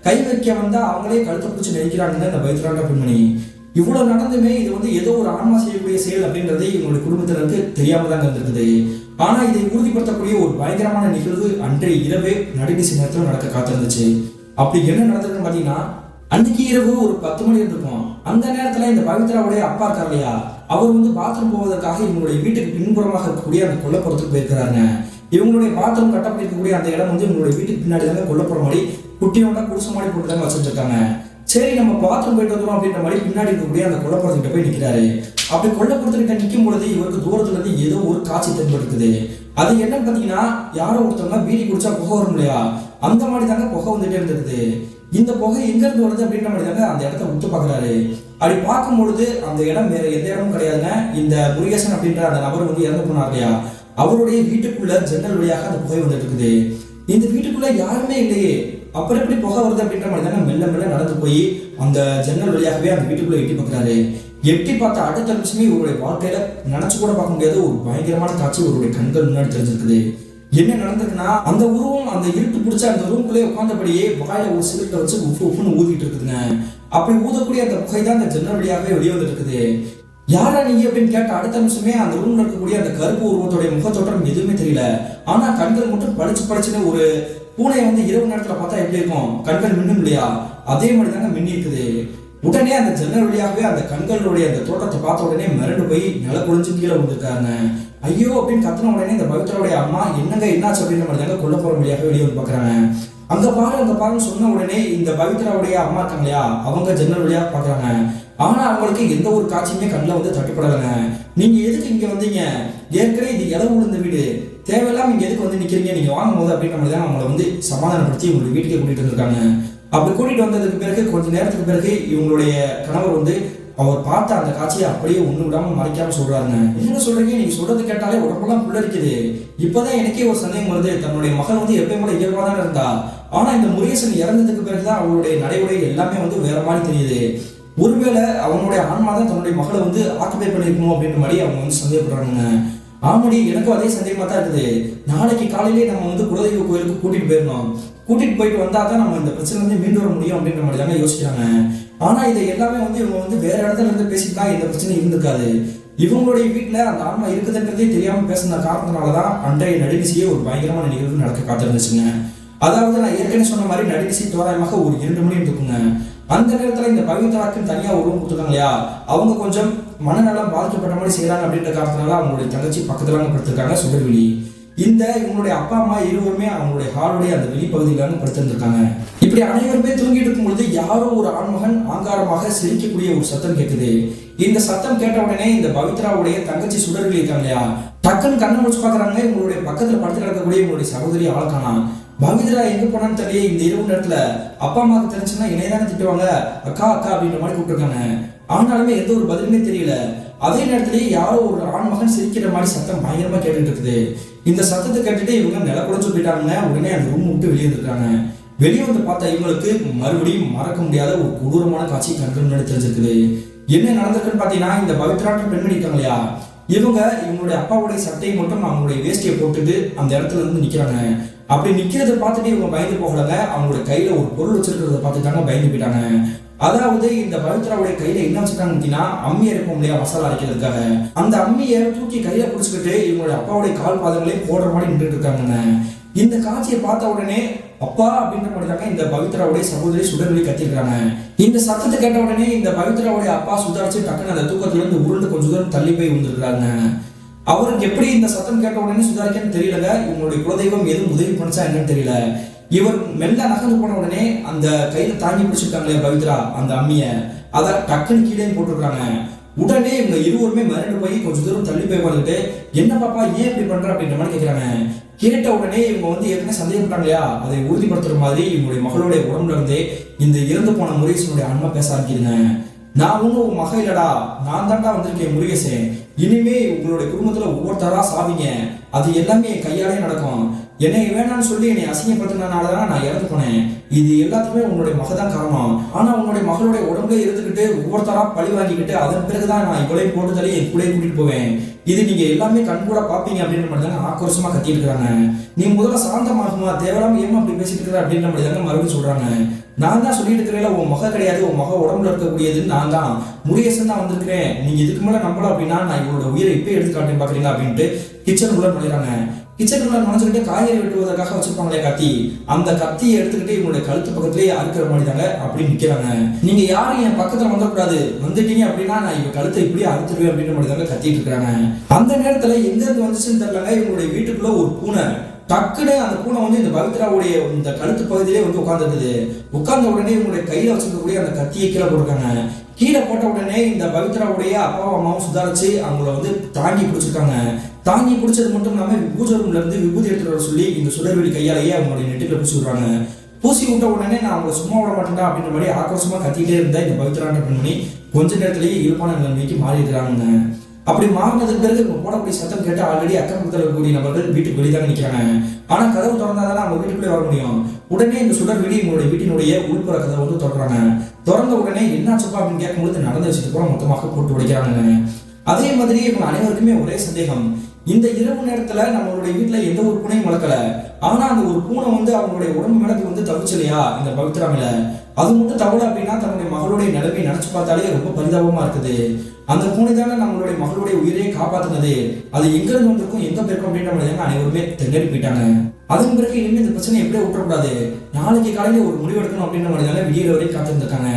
கை வைக்க வந்தா அவங்களே கழுத்தை பிடிச்சி நெரிக்கிறாங்க இந்த பவித்ரான்ற பெண்மணி. இவ்வளவு நடந்துமே இது வந்து ஏதோ ஒரு ஆன்மா செய்யக்கூடிய செயல் அப்படின்றது இவங்களுடைய குடும்பத்தினருக்கு தெரியாம தான் இருந்திருக்குது. ஆனா இதை உறுதிப்படுத்தக்கூடிய ஒரு பயங்கரமான நிகழ்வு அன்றைய இரவே நடுநிசி நேரத்தில் நடக்க காத்திருந்துச்சு. அப்படி என்ன நடந்திருக்குன்னு பாத்தீங்கன்னா, அன்னைக்கு இரவு ஒரு 10 மணி இருக்கும். அந்த நேரத்துல இந்த பவித்ராவுடைய அப்பா இருக்கார் இல்லையா, அவர் வந்து பாத்ரூம் போவதற்காக இவங்களுடைய வீட்டுக்கு பின்புறமாக இருக்கக்கூடிய அந்த கொல்லப்புறத்துக்கு போயிருக்கிறாங்க. இவங்களுடைய பாத்ரூம் கட்டப்பட்டிருக்கக்கூடிய அந்த இடம் வந்து இவங்களுடைய வீட்டுக்கு பின்னாடி தாங்க கொல்லப்புற மாதிரி குட்டியோட குடிசை மாதிரி போட்டு தாங்க வச்சுட்டு இருக்காங்க. சரி நம்ம பாத்ரூம் போயிட்டு வந்துடும் அப்படின்ற மாதிரி பின்னாடி இருக்கக்கூடிய அந்த கொல்லப்புறத்துக்கிட்ட போய் நிற்கிறாரு. அப்படி கொல்லப்புறத்துக்கிட்ட நிற்கும் பொழுது இவருக்கு தூரத்துல இருந்து ஏதோ ஒரு காட்சி தென்படுத்துது. அது என்னன்னு பாத்தீங்கன்னா, யாரோ ஒருத்தவங்க பீடி குடிச்சா புகை வரும் இல்லையா, அந்த மாதிரி தாங்க புகை வந்துட்டே இருந்திருக்குது. இந்த புகை எங்க இருந்து வருது அப்படின்ற மாதிரி தாங்க அந்த இடத்த உத்து பாக்குறாரு. அப்படி பார்க்கும் பொழுது அந்த இடம் வேற எந்த இடமும் கிடையாதுங்க, இந்த முருகேசன் அப்படின்ற அந்த நபர் வந்து இறந்து போனார் இல்லையா, அவருடைய வீட்டுக்குள்ள ஜன்னல் வழியாக அந்த புகை வந்துட்டு இருக்குது. இந்த வீட்டுக்குள்ள யாருமே இல்லையே, அப்புறம் எப்படி புகை வருது அப்படின்ற மாதிரி தாங்க மெல்ல மெல்ல நடந்து போய் அந்த ஜன்னல் வழியாகவே அந்த வீட்டுக்குள்ள எட்டி பார்க்கிறாரு. எட்டி பார்த்த அடுத்த நிமிஷமே இவருடைய வாழ்க்கையில நினைச்சு கூட பார்க்க முடியாத ஒரு பயங்கரமான காட்சி இவருடைய கண்கள் முன்னாடி தெரிஞ்சிருக்குது. என்ன நடந்திருக்குன்னா, அந்த உருவம் அந்த இருட்டு பிடிச்ச அந்த ரூம்குள்ளே உட்கார்ந்தபடியே வாயில ஒரு சிகரெட்டை வச்சு உப்புன்னு ஊதிட்டு இருக்குதுங்க. அப்படி ஊதக்கூடிய அந்த புகை தான் அந்த ஜன்னல் வழியாகவே வெளியே வந்துட்டு இருக்குது. யாரா நீங்க அப்படின்னு கேட்ட அடுத்த நிமிஷமே அந்த ரூம்ல இருக்கக்கூடிய அந்த கருப்பு உருவத்துடைய முகத்தோட்டம் எதுவுமே தெரியல. ஆனா கண்கள் மட்டும் படிச்சுன்னு ஒரு பூனையை வந்து இரவு நேரத்துல பார்த்தா எப்படி இருக்கும், கண்கள் மின்னும் இல்லையா, அதே மாதிரி தாங்க மின்னி இருக்குது. உடனே அந்த ஜன்னல் வழியாகவே அந்த கண்களுடைய அந்த தோட்டத்தை பார்த்த உடனே மிரண்டு போய் நில குளிஞ்சு கீழே விழுந்திருக்காங்க. ஐயோ அப்படின்னு கத்துன உடனே இந்த பவித்ராவுடைய அம்மா என்னங்க என்னாச்சு அப்படின்ற மாதிரி தாங்க கொல்ல போற வழியாக வெளியே வந்து பாக்குறாங்க. அங்க பாருன்னு சொன்ன உடனே இந்த பவித்ராவுடைய அம்மா இருக்காங்க இல்லையா, அவங்க ஜன்னல் வழியாக பாக்குறாங்க. ஆனா அவங்களுக்கு எந்த ஒரு காட்சியுமே கண்ணில் வந்து தட்டுப்படலைங்க. நீங்க எதுக்கு இங்க வந்தீங்க, ஏற்கனவே இது இடம் விழுந்த வீடு, தேவையில்லாம இங்க எதுக்கு வந்து நிக்கிறீங்க, நீங்க வாங்கும் போது அப்படின்ற மாதிரி தான் அவங்களை வந்து சமாதானப்படுத்தி உங்களுடைய வீட்டுக்கே கூட்டிட்டு வந்திருக்காங்க. அப்படி கூட்டிட்டு வந்ததுக்கு பிறகு கொஞ்ச நேரத்துக்கு பிறகு இவங்களுடைய கணவர் வந்து அவர் பார்த்த அந்த காட்சியை அப்படியே ஒண்ணு விடாம மறைக்காம சொல்றாருங்க. என்ன சொல்றீங்க, நீங்க சொல்றது கேட்டாலே உடம்பெல்லாம் புல்லரிக்குது. இப்பதான் எனக்கே ஒரு சந்தேகம் வருது, தன்னுடைய மகள் வந்து எப்பயும் போல இயல்பா தான் இருந்தா, ஆனா இந்த முருகேசன் இறந்ததுக்கு பிறகுதான் அவளுடைய நடைமுறை எல்லாமே வந்து வேற மாதிரி தெரியுது. ஒருவேளை அவனுடைய ஆன்மா தான் தன்னுடைய மகளை வந்து ஆக்குபை பண்ணிருக்கணும் அப்படின்ற மாதிரி அவங்க வந்து சந்தேகப்படுறாங்க. ஆமாடி, எனக்கும் அதே சந்தேகமா தான் இருக்குது. நாளைக்கு காலையிலேயே நம்ம வந்து குலதெய்வ கோயிலுக்கு கூட்டிட்டு போயிடணும். கூட்டிட்டு போயிட்டு வந்தா தான் நம்ம இந்த பிரச்சனை வந்து மீண்டு வர முடியும் அப்படின்ற மாதிரி தாங்க யோசிக்கிறாங்க. ஆனா இதை எல்லாமே வந்து இவங்க வந்து வேற இடத்துல இருந்து பேசிட்டு தான் இந்த பிரச்சனை இருந்திருக்காது. இவங்களுடைய வீட்டுல அந்த ஆன்மா இருக்குதுன்றதே தெரியாம பேசுன காரணத்தினாலதான் அன்றைய நடுநிசையே ஒரு பயங்கரமான நிகழ்வு நடக்க காத்திருந்துச்சுங்க. அதாவது நான் ஏற்கனவே சொன்ன மாதிரி நடுநிசை தோராயமாக ஒரு 2 மணி இருக்குங்க. அந்த நேரத்துல இந்த பவித்ராக்கு தனியா ஒரு ரூம் கொடுத்துருக்காங்க இல்லையா, அவங்க கொஞ்சம் மனநலம் பாதிக்கப்பட்ட மாதிரி செய்யறாங்க அப்படின்ற காரணத்தினால அவங்களுடைய தங்கச்சி பக்கத்துல படுத்திருக்காங்க சுடர்விழி. இவங்களுடைய அப்பா அம்மா இருவருமே அவங்களுடைய ஹாலுடைய அந்த வெளிப்பகுதியில படுத்திருந்திருக்காங்க. இப்படி அனைவருமே தூங்கிட்டு இருக்கும் பொழுது யாரோ ஒரு ஆண்மகன் ஆங்காரமாக சிரிக்கக்கூடிய ஒரு சத்தம் கேட்குது. இந்த சத்தம் கேட்ட உடனே இந்த பவித்ராவுடைய தங்கச்சி சுடர்விழி இருக்காங்க இல்லையா, டக்குன்னு கண்ணை முடிச்சு பாக்குறாங்க. உங்களுடைய பக்கத்துல படுத்து கிடக்கக்கூடிய உங்களுடைய சகோதரி ஆளுக்கானா. பவித்ரா எங்க போனான்னு தெரியல. இந்த இரவு நேரத்துல அப்பா அம்மாவுக்கு தெரிஞ்சுன்னா என்னையதானே திட்டுவாங்க, அக்கா அக்கா அப்படின்ற மாதிரி கூப்பிட்டுருக்காங்க. ஆனாலுமே எந்த ஒரு பதிலுமே தெரியல. அதே நேரத்திலேயே யாரோ ஒரு ஆண்மகன் சிரிக்கிற மாதிரி சத்தம் பயங்கரமா கேட்டுட்டு இருக்குது. இந்த சத்தத்தை கேட்டுட்டு இவங்க நில குறைஞ்சு போயிட்டாங்க. உடனே அந்த ரூம் விட்டு வெளியே இருக்காங்க. வெளியே வந்து பார்த்தா இவங்களுக்கு மறுபடியும் மறக்க முடியாத ஒரு கொடூரமான காட்சி கண்கள் முன்னாடி தெரிஞ்சிருக்குது. என்ன நடந்திருக்குன்னு பாத்தீங்கன்னா, இந்த பவித்ரான்ற பெண்மணி இருக்காங்க இல்லையா, இவங்களுடைய அப்பாவுடைய சட்டையை மட்டும் அவங்களுடைய வேஷ்டியை போட்டுட்டு அந்த இடத்துல இருந்து நிக்கிறாங்க. அப்படி நிக்கிறத பார்த்துட்டு இவங்க பயந்து போகலங்க. அவங்களுடைய கையில ஒரு பொருள் வச்சிருக்கிறத பார்த்துட்டாங்க, பயந்து போயிட்டாங்க. அதாவது இந்த பவித்ராவுடைய கையில என்ன வச்சிருக்காங்கன்னா, அம்மி அரைப்போம் இல்லையா மசாலா அரைக்கிறதுக்காக, அந்த அம்மியை தூக்கி கையில பிடிச்சிக்கிட்டு இவங்களுடைய அப்பாவுடைய கால் பாதங்களே போடுற மாதிரி நின்றுட்டு இருக்காங்க. இந்த காட்சியை பார்த்த உடனே அப்பா அப்படின்ற மாதிரி தாங்க இந்த பவித்ராவுடைய சகோதரி சுடர்விழி கத்திருக்காங்க. இந்த சத்தத்தை கேட்ட உடனே இந்த பவித்ராவுடைய அப்பா சுதாரிச்சு டக்குன்னு அந்த தூக்கத்துல இருந்து உருண்டு கொஞ்சம் தூரம் தள்ளி போய் வந்துருக்காங்க. அவருக்கு எப்படி இந்த சத்தம் கேட்ட உடனே சுதாரிக்கன்னு தெரியலங்க. இவங்களுடைய குலதெய்வம் எதுவும் உதவி பண்ணிச்சா என்னன்னு தெரியல. இவர் மெல்ல நகர்ந்து போன உடனே அந்த கையில தாங்கி பிடிச்சிருக்காங்களே பவித்ரா அந்த அம்மிய, அதை டக்குன்னு கீழே போட்டுருக்காங்க. உடனே இவங்க இருவருமே மிரண்டு போய் கொஞ்சம் தூரம் தள்ளி போய் வந்துட்டு, என்ன பாப்பா ஏன் இப்படி பண்ற அப்படின்ற மாதிரி கேட்கிறாங்க. கேட்ட உடனே இவங்க வந்து ஏற்கனவே சந்தேகப்பட்டாங்க இல்லையா, அதை உறுதிப்படுத்துற மாதிரி இவங்களுடைய மகளுடைய உடம்புல இருந்தே இந்த இறந்து போன முருகேசனுடைய அன்மா பேச ஆரம்பிக்குதுங்க. நான் ஒன்றும் உன் மக இல்லடா, நான் தாண்டா வந்திருக்கேன் முருகேசன். இனிமே உங்களுடைய குடும்பத்துல ஒவ்வொருத்தரா சாவிங்க, அது எல்லாமே என் கையாலே நடக்கும். என்னை வேணான்னு சொல்லி என்னை அசிங்கப்படுத்தினாலதான் நான் இறந்து போனேன். இது எல்லாத்துக்குமே உன்னுடைய மகதான் காரணம். ஆனா உன்னுடைய மகளுடைய உடம்புல இருந்துகிட்டு ஒவ்வொருத்தரா பழி வாங்கிக்கிட்டு அதன் பிறகுதான் நான் இவ்வளவு போட்டு தள்ளி என் கூட கூட்டிட்டு போவேன். இது நீங்க எல்லாமே கண்கூட பாப்பீங்க அப்படின்ற மாதிரி தாங்க ஆக்ரோஷமா கத்திட்டு இருக்காங்க. நீ முதல்ல சாந்தமாகுமா, தேவையில்லாம ஏமா அப்படி பேசிட்டு இருக்கிற அப்படின்ற மாதிரி தாங்க மறுபடியும் சொல்றாங்க. நான் தான் சொல்லிட்டு இருக்கிறேன், உன் மக கிடையாது, உன் மக உடம்புல இருக்கக்கூடியதுன்னு நான் தான், முருகேசன் தான் வந்திருக்கிறேன். நீங்க இதுக்கு மேல நம்பல அப்படின்னா நான் இவங்களோட உயிரை இப்ப எடுத்து காட்டேன் பாக்குறீங்களா அப்படின்ட்டு கிச்சனுக்குள்ள நுழைறாங்க. கிச்சனுக்குள்ள நுழைஞ்சுக்கிட்டு காய்கறி வெட்டுவதற்காக வச்சிருப்பாங்களே கத்தி, அந்த கத்தியை எடுத்துக்கிட்டு இவங்களுடைய கழுத்து பக்கத்திலேயே அறுக்கிற மாதிரி தாங்க அப்படி நிக்கிறாங்க. நீங்க யாரும் என் பக்கத்துல வந்துடக்கூடாது, வந்துட்டீங்க அப்படின்னா நான் இவங்க கழுத்தை இப்படியே அறுத்துருவேன் அப்படின்ற மாதிரி தாங்க கத்திட்டு இருக்காங்க. அந்த நேரத்துல எங்க இருந்து வந்துச்சுன்னு தெரியலங்க, இவங்களுடைய வீட்டுக்குள்ள ஒரு பூனை டக்குன்னு அந்த பூனை வந்து இந்த பவித்ராவுடைய இந்த கழுத்து பகுதியிலே வந்து உட்கார்ந்துருக்குது. உட்கார்ந்த உடனே இவங்களுடைய கையில வச்சிருக்கக்கூடிய அந்த கத்தியை கீழே போட்டிருக்காங்க. கீழே போட்ட உடனே இந்த பவித்ராவுடைய அப்பாவும் அம்மாவும் சுதாரிச்சு அவங்கள வந்து தாங்கி பிடிச்சிருக்காங்க. தாங்கி பிடிச்சது மட்டும் இல்லாம பூஜை ரூம்ல இருந்து விபூதி எடுத்துட்டு வர சொல்லி இந்த சுடர்வெளி கையாலேயே அவங்களுடைய நெட்டுக்குள்ள பூசி விடுறாங்க. பூசி விட்ட உடனே நான் அவங்களை சும்மா விட மாட்டேன்டா அப்படின்ற மாதிரி ஆக்ரோஷமா கத்திட்டே இருந்தா இந்த பவித்ரான்ற பெண்மணி கொஞ்ச நேரத்திலேயே இயல்பான நிலைமைக்கு மாறி இருக்கிறாங்க. அப்படி மாறினதுக்கு பிறகு போடக்கூடிய சத்தம் கேட்டு ஆல்ரெடி அக்கம் பக்கத்தில் இருக்கக்கூடிய நபர்கள் வீட்டுக்கு வெளியே நிற்கிறாங்க. ஆனா கதவு திறந்தாதான் அவங்க வீட்டுக்குள்ளே வர முடியும். உடனே இந்த சுடர்வெளி உங்களுடைய வீட்டினுடைய உள்புற கதவை வந்து திறக்கிறாங்க. திறந்த உடனே என்னாச்சுப்பா அப்படின்னு கேட்கும்போது நடந்த விஷயத்தை கூட மொத்தமாக போட்டு உடைக்கிறாங்க. அதே மாதிரி இவங்க அனைவருக்குமே ஒரே சந்தேகம், இந்த இரவு நேரத்துல நம்மளுடைய வீட்டுல எந்த ஒரு பூனையும் வளர்க்கல, ஆனா அந்த ஒரு பூனை வந்து அவங்களுடைய உடம்பு மேலக்கு வந்து தவிச்சலையா இந்த பவித்ரா மேல, அது மட்டும் தவளை அப்படின்னா தன்னுடைய மகளுடைய நிலைமை நினைச்சு பார்த்தாலே ரொம்ப பரிதாபமா இருக்குது. அந்த பூனை தானே நம்மளுடைய மகளுடைய உயிரையே காப்பாத்துனது, அது எங்க இருந்து வந்திருக்கும் எங்க போயிருக்கும் அப்படின்ற மாதிரி அனைவருமே திணறி போயிட்டாங்க. அதன் பிறகு இனிமே இந்த பிரச்சனை எப்படியே விட்டுறக்கூடாது, நாளைக்கு காலையில ஒரு முடிவு எடுக்கணும் அப்படின்ற மாதிரி விடியற வரையும் காத்திருந்திருக்காங்க.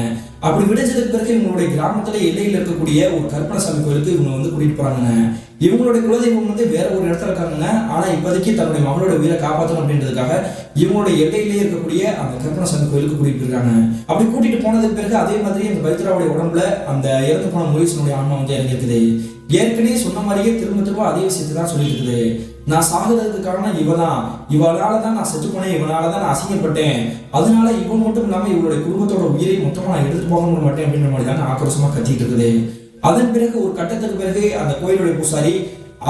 அப்படி விடைச்சதுக்கு பிறகு இவங்களுடைய கிராமத்துல எல்லையில் இருக்கக்கூடிய ஒரு கற்பனசாமி கோயிலுக்கு இவங்க வந்து கூட்டிட்டு போறாங்க. இவங்களுடைய குலதெய்வம் வந்து வேற ஒரு இடத்துல இருக்காங்க. ஆனா இப்போதைக்கு தன்னுடைய மகளோட உயிரை காப்பாற்றணும் அப்படின்றதுக்காக இவங்களுடைய எல்லையிலேயே இருக்கக்கூடிய அந்த கற்பனசாமி கோயிலுக்கு கூட்டிட்டு இருக்காங்க. அப்படி கூட்டிட்டு போனதுக்கு பிறகு அதே மாதிரி அந்த பவித்ராவுடைய உடம்புல அந்த இறந்து போன முருகேசனுடைய ஆன்மா வந்து இறங்கிருக்குது. ஏற்கனவே சொன்ன மாதிரியே திரும்ப திரும்ப அதே விஷயத்தை தான் சொல்லிட்டு இருக்குது. நான் சாகுறதுக்கு காரணம் இவதான், இவளால தான் நான் செத்து போனேன், இவனால தான் நான் அசிங்கப்பட்டேன், அதனால இவன் மட்டும் இல்லாம இவளுடைய குடும்பத்தோட உயிரை மொத்தமா நான் எடுத்து போக மாட்டேன் அப்படின்ற மாதிரி தாங்க ஆக்ரோஷமா கத்திட்டு இருக்குது. அதன் பிறகு ஒரு கட்டத்துக்கு பிறகு அந்த கோயிலுடைய பூசாரி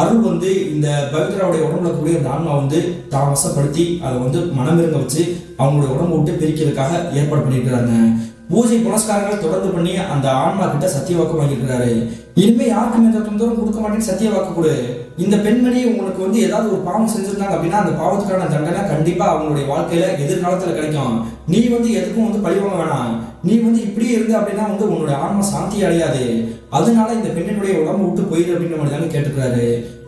அருள் இந்த பவித்ராவுடைய உடம்புல கூடிய அந்த ஆன்மா தான் வசப்படுத்தி அதை மனமிருங்க வச்சு அவங்களுடைய உடம்பு விட்டு பிரிக்கிறதுக்காக ஏற்பாடு பண்ணியிருக்கிறாங்க. பூஜை புனஸ்காரங்களை தொடர்ந்து பண்ணி அந்த ஆன்மா கிட்ட சத்திய வாக்கு வாங்கியிருக்கிறாரு. இனிமே யாருக்கும் எந்த தொந்தரவும் கொடுக்க மாட்டேன்னு சத்திய வாக்கு கொடு. இந்த பெண்மணி உங்களுக்கு ஏதாவது ஒரு பாவம் செஞ்சிருந்தாங்க அப்படின்னா அந்த பாவத்துக்கான தண்டனை கண்டிப்பா அவங்களுடைய வாழ்க்கையில எதிர்காலத்துல கிடைக்கும். நீ எதுக்கும் பழிவாங்க வேணாம். நீ இப்படியே இருந்து அப்படின்னா உன்னுடைய ஆன்மா சாந்தி அடையாது. அதனால இந்த பெண்ணினுடைய உடம்பு விட்டு போயிரு அப்படின்ற மாதிரி தாங்க கேட்டுக்கிறாரு.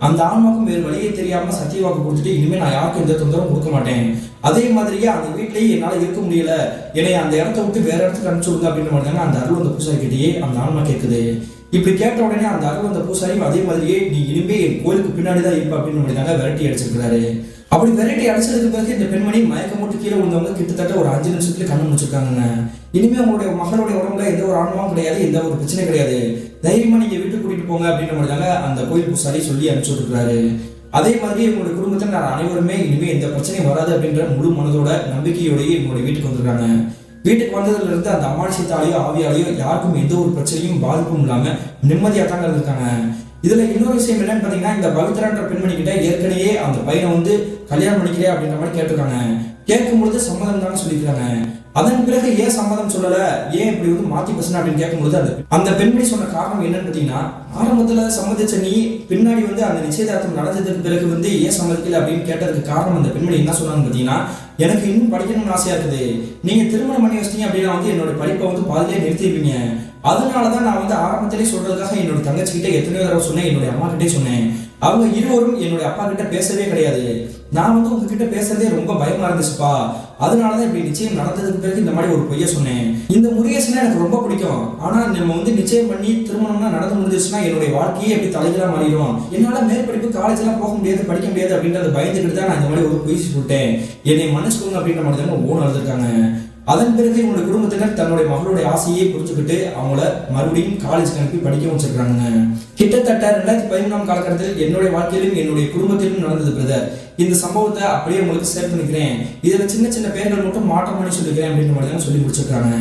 அந்த ஆன்மாக்கும் வேறு வழியே தெரியாம சத்திய வாக்கு கொடுத்துட்டு இனிமே நான் யாருக்கும் எந்த தொந்தரவும் கொடுக்க மாட்டேன், அதே மாதிரியே அந்த வீட்லயே என்னால இருக்க முடியல, என்னை அந்த இடத்த விட்டு வேற இடத்துக்கு அனுப்பிச்சுடுங்க அப்படின்ற மாதிரி தாங்க அந்த அருள் அந்த பூசாரி கிட்டேயே அந்த ஆன்மா கேட்குது. இப்படி கேட்ட உடனே அந்த அருள் அந்த பூசாரியும் அதே மாதிரியே நீ இனிமே என் கோயிலுக்கு பின்னாடிதான் இருப்ப அப்படின்னு மாதிரி தாங்க விரட்டி அடிச்சிருக்கிறாரு. அப்படி விரட்டி அடிச்சதுக்கு பிறகு இந்த பெண்மணி மயக்கம் போட்டு கீழே விழுந்தவங்க கிட்டத்தட்ட ஒரு 5 நிமிஷத்துல கண்ணு முடிச்சிருக்காங்க. இனிமே உங்களுடைய மகளுடைய உடம்புல எந்த ஒரு ஆன்மாவும் கிடையாது, எந்த ஒரு பிரச்சனையும் கிடையாது, தைரியமா நீங்க வீட்டுக்கு கூட்டிட்டு போங்க அப்படின்ற மாதிரி தாங்க அந்த கோயில் பூசாரி சொல்லி அனுப்பிச்சு விட்டுருக்காரு. அதே மாதிரி உங்களுடைய குடும்பத்தில் நான் அனைவருமே இனிமே எந்த பிரச்சனையும் வராது அப்படின்ற முழு மனதோட நம்பிக்கையோடய உங்களுடைய வீட்டுக்கு வந்திருக்காங்க. வீட்டுக்கு வந்ததுல இருந்து அந்த அமானுஷத்தாலேயோ ஆவியாலேயோ யாருக்கும் எந்த ஒரு பிரச்சனையும் பாதிப்பும் இல்லாம நிம்மதியா தாங்க இருந்திருக்காங்க. இதுல இன்னொரு விஷயம் என்னன்னு பாத்தீங்கன்னா, இந்த பவித்ரான்ற பெண்மணி கிட்ட ஏற்கனவே அந்த பையனை கல்யாணம் பண்ணிக்கிறேன் அப்படின்ற மாதிரி கேட்டிருக்காங்க. கேட்கும் பொழுது சம்மதம் தானே சொல்லிக்கிறாங்க. அதன் பிறகு ஏன் சம்மதம் சொல்லல, ஏன் இப்படி மாத்தி பேசணும் அப்படின்னு கேட்கும்போது அந்த பெண்மணி சொன்ன காரணம் என்னன்னு பாத்தீங்கன்னா, ஆரம்பத்துல சம்மதிச்ச நீ பின்னாடி அந்த நிச்சயதார்த்தம் நடந்ததுக்கு பிறகு ஏன் சம்மதிக்கல அப்படின்னு கேட்டதுக்கு காரணம் அந்த பெண்மணி என்ன சொன்னாங்க பாத்தீங்கன்னா, எனக்கு இன்னும் படிக்கணும்னு ஆசையா இருக்குது, நீங்க திருமணம் பண்ணி வச்சிட்டீங்க அப்படின்னா என்னோட படிப்பை பாதிலே நிறுத்திடுவீங்க, அதனாலதான் நான் ஆரம்பத்திலே சொல்றதுக்காக என்னோட தங்கச்சிக்கிட்ட எத்தனையோ தடவை சொன்னேன், என்னுடைய அம்மா கிட்டே சொன்னேன், அவங்க இருவரும் என்னுடைய அப்பா கிட்ட பேசவே கிடையாது, நான் உங்ககிட்ட பேசுறதே ரொம்ப பயமா இருந்துச்சுப்பா, அதனாலதான் இப்படி நிச்சயம் நடந்ததுக்கு பிறகு இந்த மாதிரி ஒரு பொய்ய சொன்னேன், இந்த முருகேசனை எனக்கு ரொம்ப பிடிக்கும், ஆனா நம்ம நிச்சயம் பண்ணி திருமணம்னா நடந்து முடிஞ்சிச்சுன்னா என்னுடைய வாழ்க்கையே எப்படி தலைகளா மாறிடும், என்னால மேற்படிப்பு காலேஜ் எல்லாம் போக முடியாது, படிக்க முடியாது அப்படின்றத பயந்துக்கிட்டு தான் நான் இந்த மாதிரி ஒரு பொய் சொல்லிட்டேன், என்னை மன்னிச்சுக்கோங்க அப்படின்ற மாதிரி தான் ஓன் அழுதுருக்காங்க. அதன் பிறகு இவங்களுடைய குடும்பத்தினர் தன்னுடைய மகளுடைய ஆசையை புரிஞ்சுக்கிட்டு அவங்கள மறுபடியும் காலேஜ் அனுப்பி படிக்க வச்சிருக்காங்க. கிட்டத்தட்ட 2013 காலகட்டத்தில் என்னுடைய வாழ்க்கையிலும் என்னுடைய குடும்பத்திலும் நடந்தது பிரதர். இந்த சம்பவத்தை அப்படியே உங்களுக்கு ஷேர் பண்ணிக்கிறேன், இதுல சின்ன சின்ன பேர்கள் மட்டும் மாற்றம் பண்ணி சொல்லிக்கிறேன் அப்படின்ற மாதிரி தான் சொல்லி முடிச்சிருக்காங்க.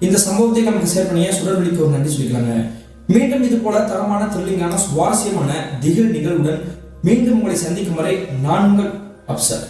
இந்த சம்பவத்தை நமக்கு ஷேர் பண்ணிய சுடர்வெளிக்கு ஒரு நன்றி சொல்லிக்கிறாங்க. மீண்டும் இது போல தரமான த்ரில்லிங்கான சுவாரஸ்யமான திகில் நிகழ்வுடன் மீண்டும் உங்களை சந்திக்கும் வரை நான் உங்கள் அப்சர்.